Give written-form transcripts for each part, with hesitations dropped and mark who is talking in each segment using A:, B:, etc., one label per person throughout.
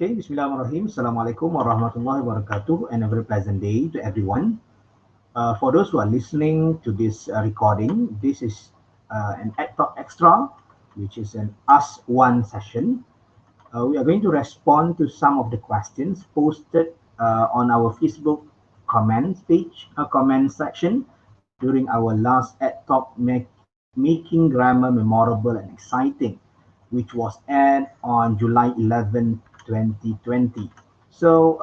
A: Okay, Bismillahirrahmanirrahim. Assalamualaikum warahmatullahi wabarakatuh, and a very pleasant day to everyone. For those who are listening to this recording, this is an Talk Extra, which is an Ask Wan session. We are going to respond to some of the questions posted on our Facebook comments page, comment section during our last Talk Making Grammar Memorable and Exciting, which was aired on July 11, 2020. So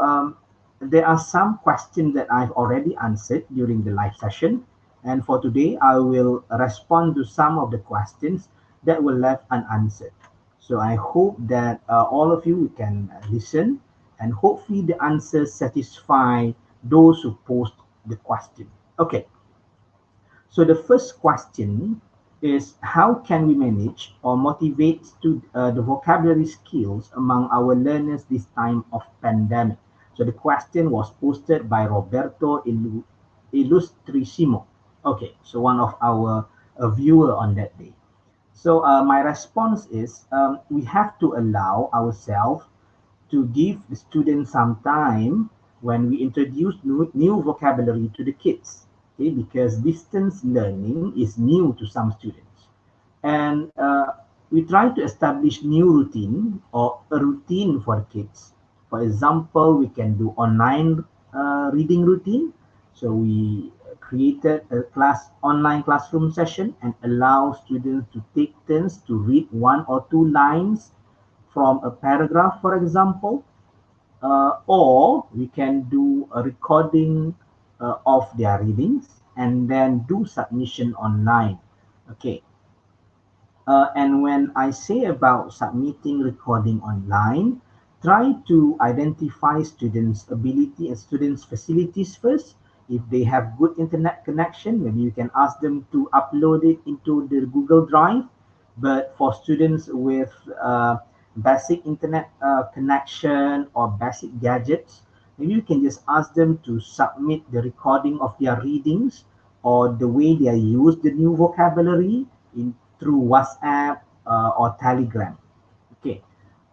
A: there are some questions that I've already answered during the live session. And for today, I will respond to some of the questions that were left unanswered. So I hope that all of you can listen, and hopefully the answers satisfy those who post the question. Okay, so the first question is, how can we manage or motivate the vocabulary skills among our learners this time of pandemic? So the question was posted by Roberto Illustrissimo. Okay, so one of our viewer on that day. So my response is, we have to allow ourselves to give the students some time when we introduce new vocabulary to the kids, okay, because distance learning is new to some students. And we try to establish new routine or a routine for kids. For example, we can do online reading routine. So we created a online classroom session and allow students to take turns to read one or two lines from a paragraph, for example, or we can do a recording of their readings and then do submission online. Okay. And when I say about submitting recording online, try to identify students' ability and students' facilities first. If they have good internet connection, maybe you can ask them to upload it into the Google Drive. But for students with basic internet connection or basic gadgets, maybe you can just ask them to submit the recording of their readings or the way they use the new vocabulary through WhatsApp or Telegram. Okay,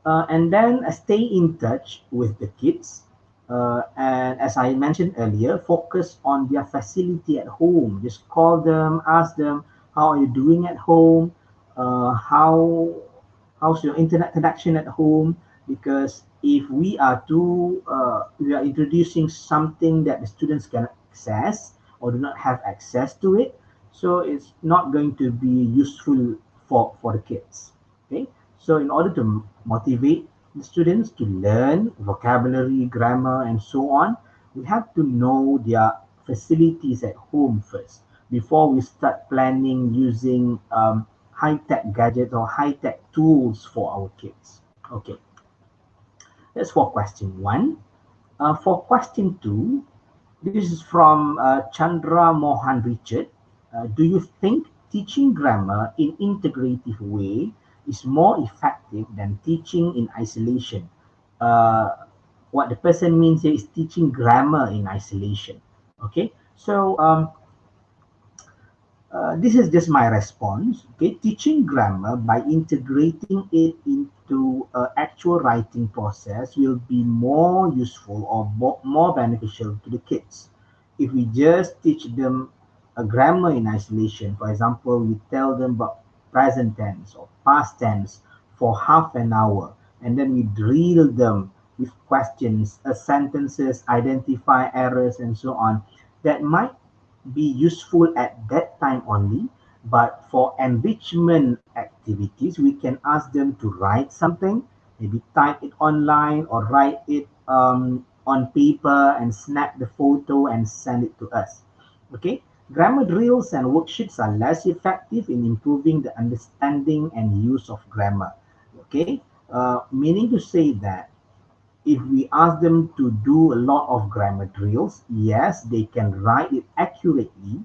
A: and then stay in touch with the kids. And as I mentioned earlier, focus on their facility at home. Just call them, ask them, how are you doing at home? How's your internet connection at home? Because if we are introducing something that the students can access or do not have access to it, so it's not going to be useful for the kids. Okay, so in order to motivate the students to learn vocabulary, grammar, and so on, we have to know their facilities at home first before we start planning using high-tech gadgets or high-tech tools for our kids. Okay, that's for question one. For question two, this is from Chandra Mohan Richard. Do you think teaching grammar in integrative way is more effective than teaching in isolation? Uh, what the person means here is teaching grammar in isolation. Okay, so this is just my response. Okay, teaching grammar by integrating it into actual writing process will be more useful or more beneficial to the kids. If we just teach them a grammar in isolation, for example, we tell them about present tense or past tense for half an hour, and then we drill them with questions, sentences, identify errors, and so on, that might be useful at that time only. But for enrichment activities, we can ask them to write something, maybe type it online or write it on paper and snap the photo and send it to us. Okay, grammar drills and worksheets are less effective in improving the understanding and use of grammar. Okay, meaning to say that if we ask them to do a lot of grammar drills, yes, they can write it accurately,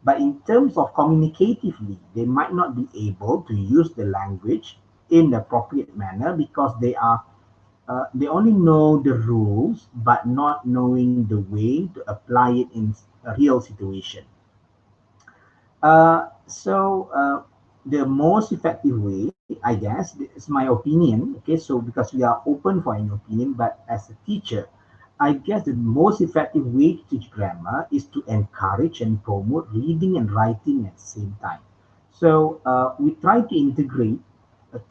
A: but in terms of communicatively, they might not be able to use the language in the appropriate manner because they only know the rules, but not knowing the way to apply it in a real situation. So the most effective way, I guess, it's my opinion. Okay, so because we are open for any opinion, but as a teacher, I guess the most effective way to teach grammar is to encourage and promote reading and writing at the same time. So we try to integrate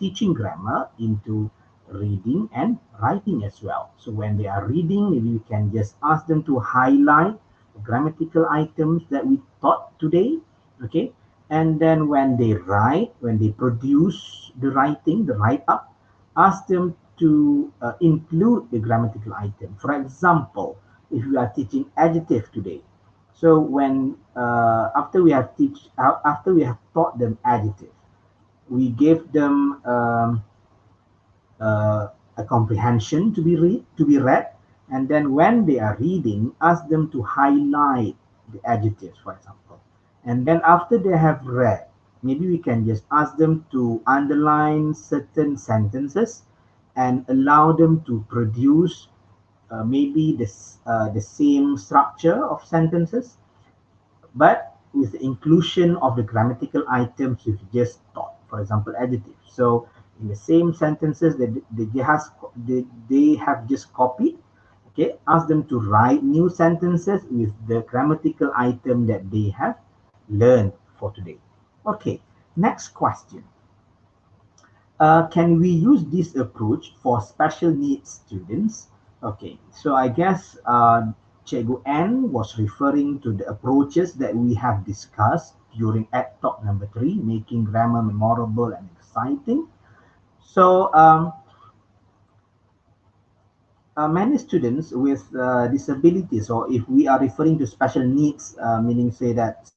A: teaching grammar into reading and writing as well. So when they are reading, maybe we can just ask them to highlight the grammatical items that we taught today. Okay, and then when they write, when they produce the writing, the write up, ask them to include the grammatical item. For example, if we are teaching adjective today, so when after we have taught them adjective, we gave them a comprehension to be read, and then when they are reading, ask them to highlight the adjectives, for example. And then after they have read, maybe we can just ask them to underline certain sentences and allow them to produce maybe the same structure of sentences, but with the inclusion of the grammatical items we've just taught, for example, adjectives. So in the same sentences that they have just copied, okay, ask them to write new sentences with the grammatical item that they have learned for today. Okay, next question. Can we use this approach for special needs students? Okay, so I guess Cikgu N was referring to the approaches that we have discussed during Ed Talk number 3, making grammar memorable and exciting. So many students with disabilities, or if we are referring to special needs, meaning say that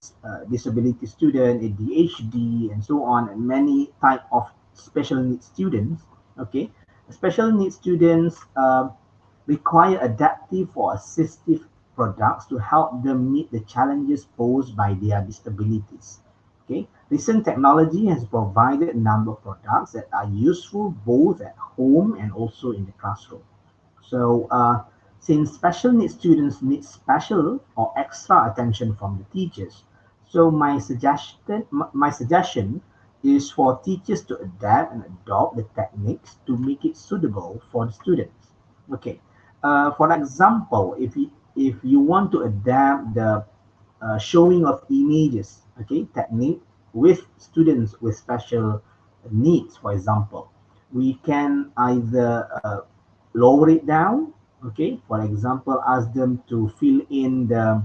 A: disability student, ADHD, and so on, and many type of special needs students. Okay, special needs students require adaptive or assistive products to help them meet the challenges posed by their disabilities. Okay, recent technology has provided a number of products that are useful both at home and also in the classroom. So, since special needs students need special or extra attention from the teachers, so my suggestion is for teachers to adapt and adopt the techniques to make it suitable for the students. Okay, for example, if you want to adapt the showing of images, okay, technique with students with special needs, for example, we can either lower it down. Okay, for example, ask them to fill in the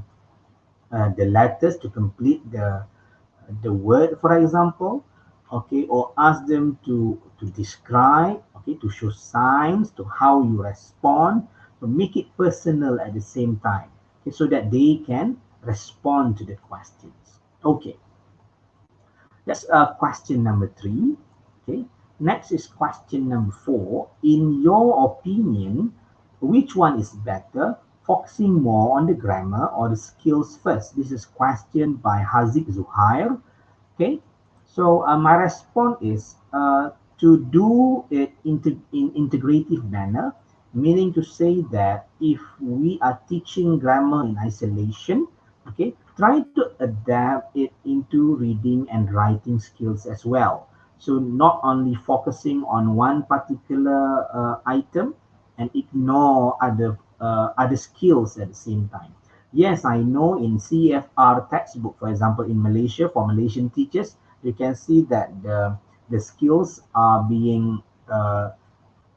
A: letters to complete the word, for example. Okay, or ask them to describe, okay, to show signs to how you respond, to make it personal at the same time, okay, so that they can respond to the questions. Okay, that's question number 3. Okay. Next is question number 4. In your opinion, which one is better, focusing more on the grammar or the skills first? This is question by Haziq Zuhair. Okay. So my response is to do it in integrative manner, meaning to say that if we are teaching grammar in isolation, okay, try to adapt it into reading and writing skills as well. So not only focusing on one particular item and ignore other skills at the same time. Yes, I know in CFR textbook, for example, in Malaysia, for Malaysian teachers, you can see that the skills are being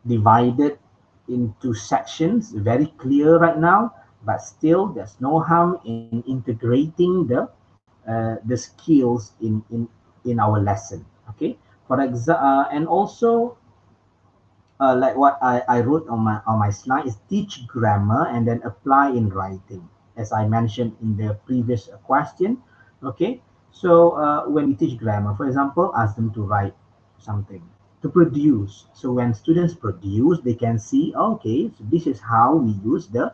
A: divided into sections, very clear right now, but still there's no harm in integrating the skills in our lesson. Okay, and also like what I wrote on my slide is teach grammar and then apply in writing, as I mentioned in the previous question. Okay, so when we teach grammar, for example, ask them to write something, to produce. So when students produce, they can see, okay, so this is how we use the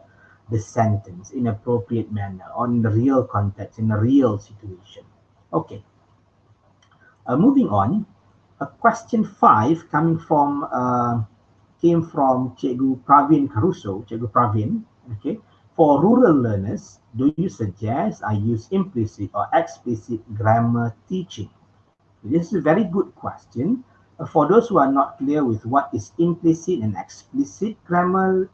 A: sentence in appropriate manner or in the real context, in a real situation. Okay, moving on, question 5 came from Cikgu Pravin Caruso, Cikgu Pravin. Okay, for rural learners, do you suggest I use implicit or explicit grammar teaching? This is a very good question. For those who are not clear with what is implicit and explicit grammar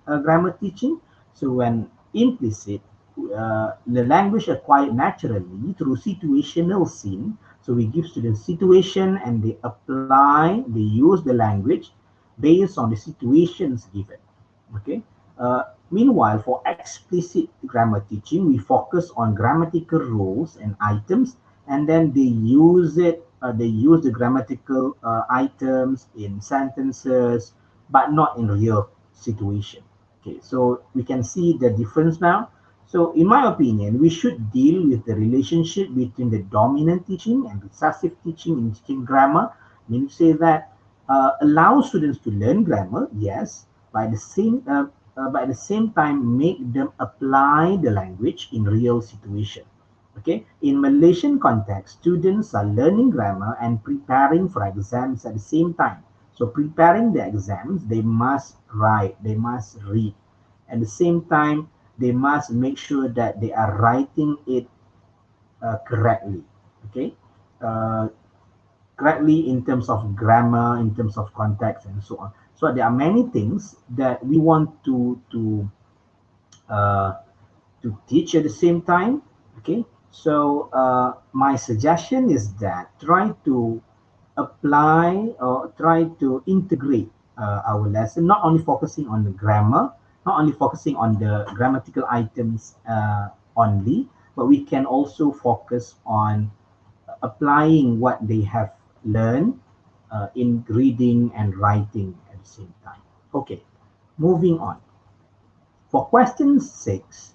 A: teaching, so when implicit, the language acquired naturally through situational scene. So we give students situation and they use the language based on the situations given. Okay. Meanwhile, for explicit grammar teaching, we focus on grammatical rules and items, and then they use it. They use the grammatical items in sentences, but not in real situation. Okay, so we can see the difference now. So, in my opinion, we should deal with the relationship between the dominant teaching and recessive teaching in teaching grammar. Meaning to say that allow students to learn grammar, yes, but at the same time make them apply the language in real situation. Okay, in Malaysian context, students are learning grammar and preparing for exams at the same time. So preparing the exams, they must write, they must read. At the same time, they must make sure that they are writing it correctly. Okay, uh, correctly in terms of grammar, in terms of context, and so on. So there are many things that we want uh, to teach at the same time. Okay, so my suggestion is that try to apply or try to integrate our lesson, not only focusing on the grammar, not only focusing on the grammatical items only, but we can also focus on applying what they have learned in reading and writing at the same time. Okay, moving on. For question 6,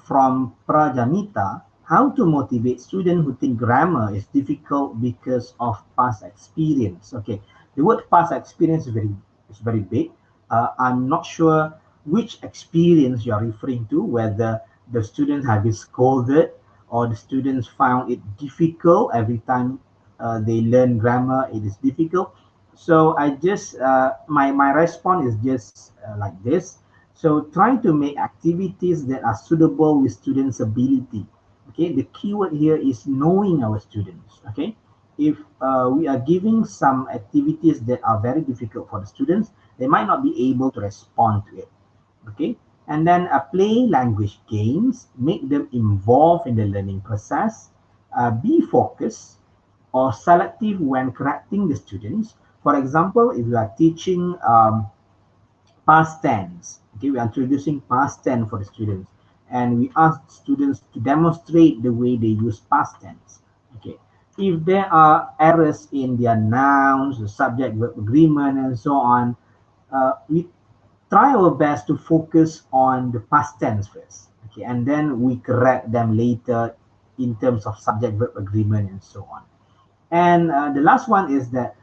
A: from Prajanita, how to motivate students who think grammar is difficult because of past experience. Okay, the word past experience is very big. I'm not sure which experience you are referring to, whether the students have been scolded or the students found it difficult every time they learn grammar. It is difficult. So I just my response is just like this. So try to make activities that are suitable with students' ability. Okay, the keyword here is knowing our students. Okay, if we are giving some activities that are very difficult for the students, they might not be able to respond to it. Okay, and then play language games, make them involved in the learning process, be focused or selective when correcting the students. For example, if you are teaching past tense. Okay, we are introducing past tense for the students, and we ask students to demonstrate the way they use past tense. Okay, if there are errors in their nouns, the subject verb agreement, and so on, we try our best to focus on the past tense first. Okay, and then we correct them later in terms of subject verb agreement and so on. And the last one is that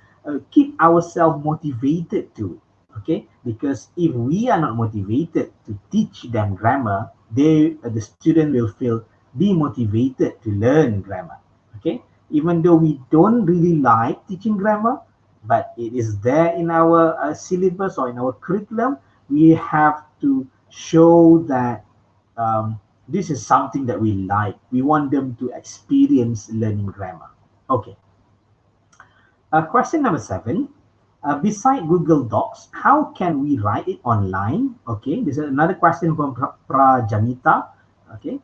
A: keep ourselves motivated too. Okay, because if we are not motivated to teach them grammar, the student will feel demotivated to learn grammar. Okay, even though we don't really like teaching grammar, but it is there in our syllabus or in our curriculum, we have to show that this is something that we like. We want them to experience learning grammar. Okay. Question number 7. Beside Google Docs, how can we write it online? Okay, this is another question from Prajanita. Okay,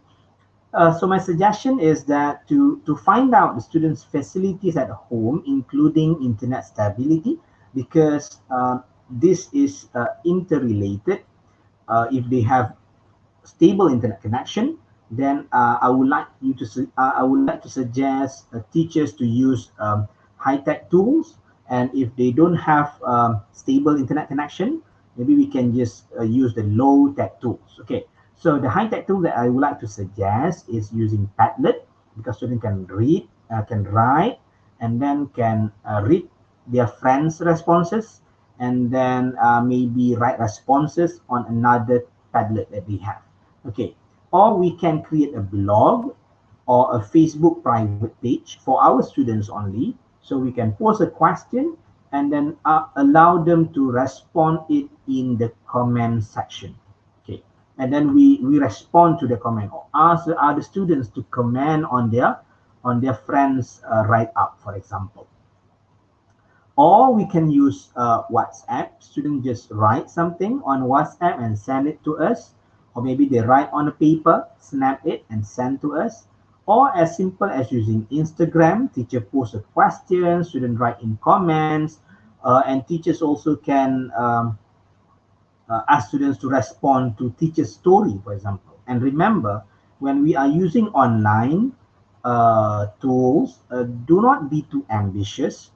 A: so my suggestion is that to find out the students' facilities at home, including internet stability, because this is interrelated. If they have stable internet connection, then I would like to suggest teachers to use high-tech tools. And if they don't have stable internet connection, maybe we can just use the low-tech tools. Okay, so the high-tech tool that I would like to suggest is using Padlet, because students can read, can write, and then can read their friends' responses, and then maybe write responses on another Padlet that they have. Okay, or we can create a blog or a Facebook private page for our students only. So we can post a question and then allow them to respond it in the comment section. Okay, and then we respond to the comment or ask the other students to comment on their on their friends' write-up, for example. Or we can use WhatsApp. Students just write something on WhatsApp and send it to us. Or maybe they write on a paper, snap it and send to us. Or as simple as using Instagram, teacher posts a question, students write in comments, and teachers also can ask students to respond to teacher's story, for example. And remember, when we are using online tools, do not be too ambitious.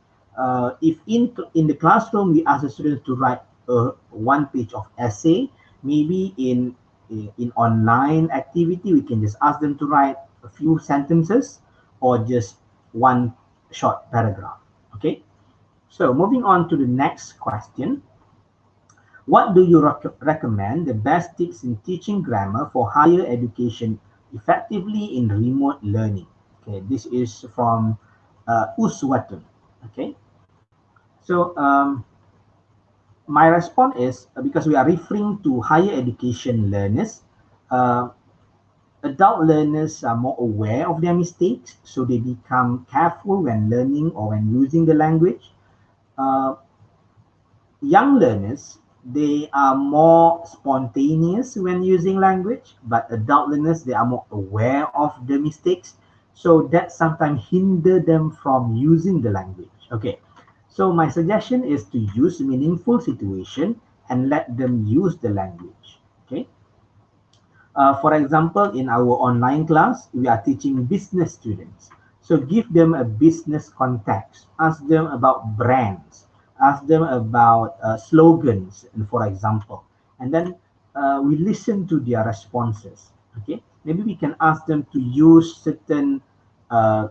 A: If in the classroom we ask the students to write one page of essay, maybe in online activity we can just ask them to write a few sentences or just one short paragraph. Okay. So moving on to the next question. What do you recommend the best tips in teaching grammar for higher education effectively in remote learning? Okay, this is from Uswatun. Okay, so my response is because we are referring to higher education learners, uh, adult learners are more aware of their mistakes, so they become careful when learning or when using the language. Uh, Young learners, they are more spontaneous when using language, but adult learners, they are more aware of the mistakes. So that sometimes hinder them from using the language. Okay. So my suggestion is to use meaningful situation and let them use the language. Okay. For example, in our online class, we are teaching business students. So give them a business context. Ask them about brands. Ask them about slogans, and for example. And then we listen to their responses. Okay. Maybe we can ask them to use certain uh,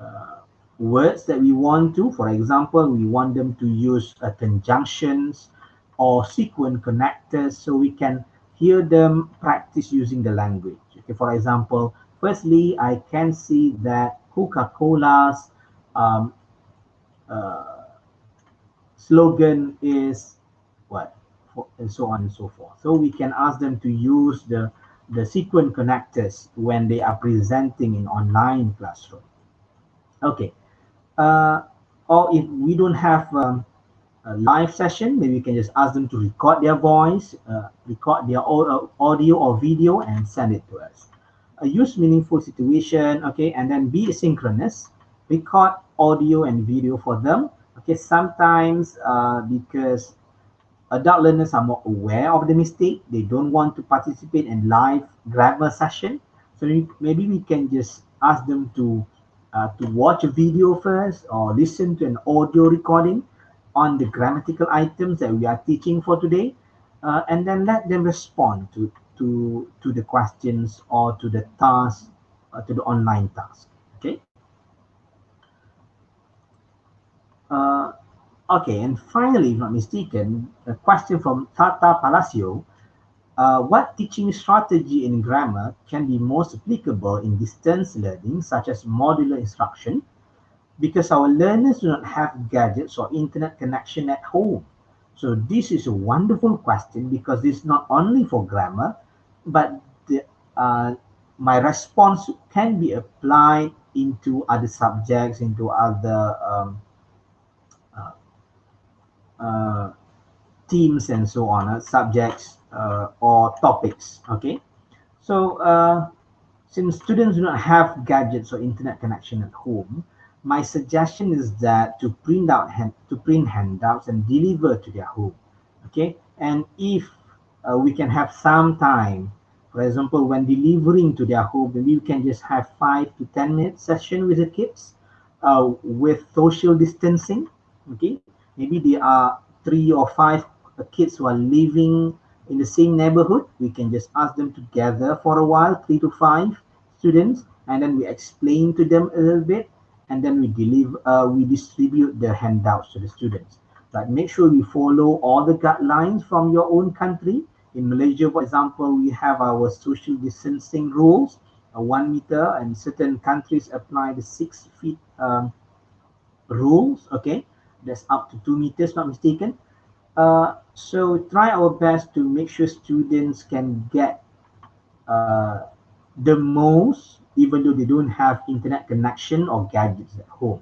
A: uh, words that we want to. For example, we want them to use conjunctions or sequence connectors so we can hear them practice using the language. Okay, for example, firstly, I can see that Coca-Cola's um, uh, slogan is what, and so on and so forth. So we can ask them to use the sequence connectors when they are presenting in online classroom. Okay, uh, or if we don't have a live session, maybe we can just ask them to record their voice, record their audio or video and send it to us. Use meaningful situation, okay, and then be synchronous. Record audio and video for them. Okay, sometimes because adult learners are more aware of the mistake, they don't want to participate in live grammar session. So maybe we can just ask them to watch a video first or listen to an audio recording on the grammatical items that we are teaching for today, and then let them respond to the questions or to the task, to the online task. Okay. Uh, okay, and finally, if not mistaken, a question from Tata Palacio. What teaching strategy in grammar can be most applicable in distance learning, such as modular instruction, because our learners do not have gadgets or internet connection at home? So this is a wonderful question because this is not only for grammar, but uh, my response can be applied into other subjects, into other uh, uh, themes and so on, subjects or topics. Okay, so since students do not have gadgets or internet connection at home, my suggestion is that to print handouts and deliver to their home. Okay, and if we can have some time, for example, when delivering to their home, maybe we can just have 5 to 10 minute session with the kids with social distancing. Okay, maybe there are 3 or 5 kids who are living in the same neighborhood. We can just ask them to gather for a while, 3 to 5 students, and then we explain to them a little bit, and then we distribute the handouts to the students. But make sure we follow all the guidelines from your own country. In Malaysia, for example, we have our social distancing rules, 1 meter, and certain countries apply the 6 feet rules. Okay, that's up to 2 meters, not mistaken. So try our best to make sure students can get uh, the most even though they don't have internet connection or gadgets at home.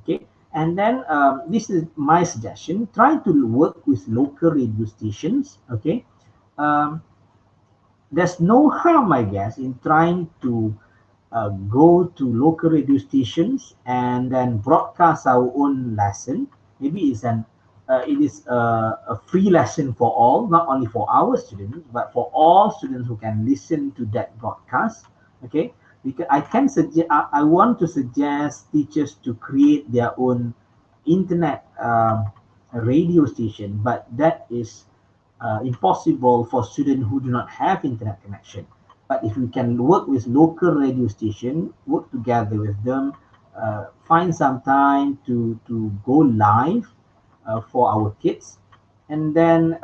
A: Okay, and then this is my suggestion: try to work with local radio stations. Okay, um, there's no harm, I guess, in trying to go to local radio stations and then broadcast our own lesson. Maybe it is a free lesson for all, not only for our students, but for all students who can listen to that broadcast. Okay, because I want to suggest teachers to create their own internet radio station, but that is impossible for students who do not have internet connection. But if we can work with local radio station, work together with them, find some time to go live for our kids, and then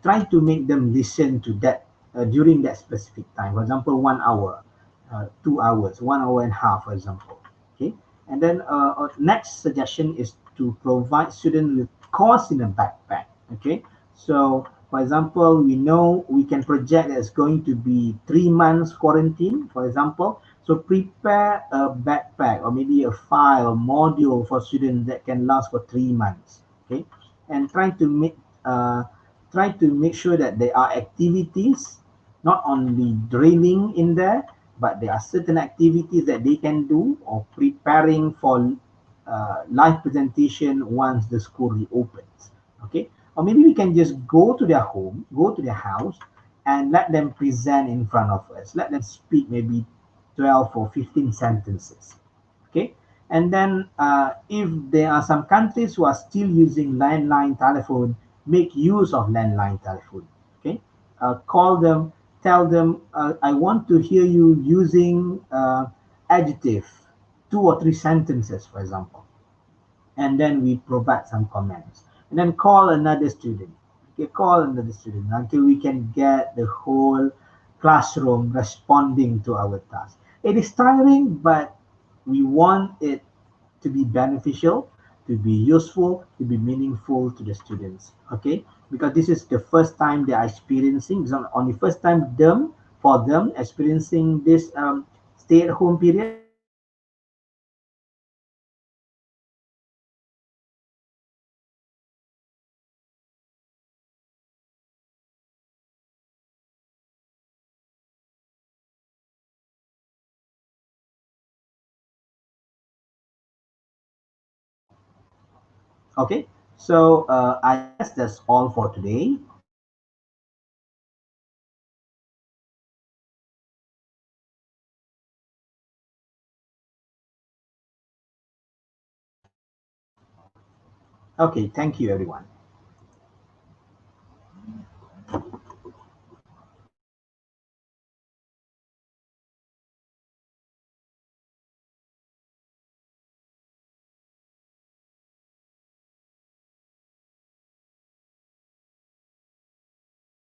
A: try to make them listen to that during that specific time. For example, 1 hour, 2 hours, 1 hour and a half, for example. Okay, and then next suggestion is to provide students with course in a backpack. Okay, so for example, we know we can project that it's going to be 3 months quarantine, for example. So prepare a backpack or maybe a file module for students that can last for 3 months. Okay, and uh, try to make sure that there are activities, not only drilling in there, but there are certain activities that they can do or preparing for live presentation once the school reopens. Okay, or maybe we can just go to their home, go to their house, and let them present in front of us. Let them speak maybe 12 or 15 sentences. Okay, and then if there are some countries who are still using landline telephone, make use of landline telephone. Okay, call them, tell them, I want to hear you using adjective, 2 or 3 sentences, for example, and then we provide some comments, and then call another student. Okay, call another student until we can get the whole classroom responding to our task. It is tiring, but we want it to be beneficial, to be useful, to be meaningful to the students. Okay, because this is the first time they are experiencing, it's not only first time them for them experiencing this stay at home period, but it's also the first time for us experiencing this Okay, so I guess that's all for today. Okay, thank you, everyone.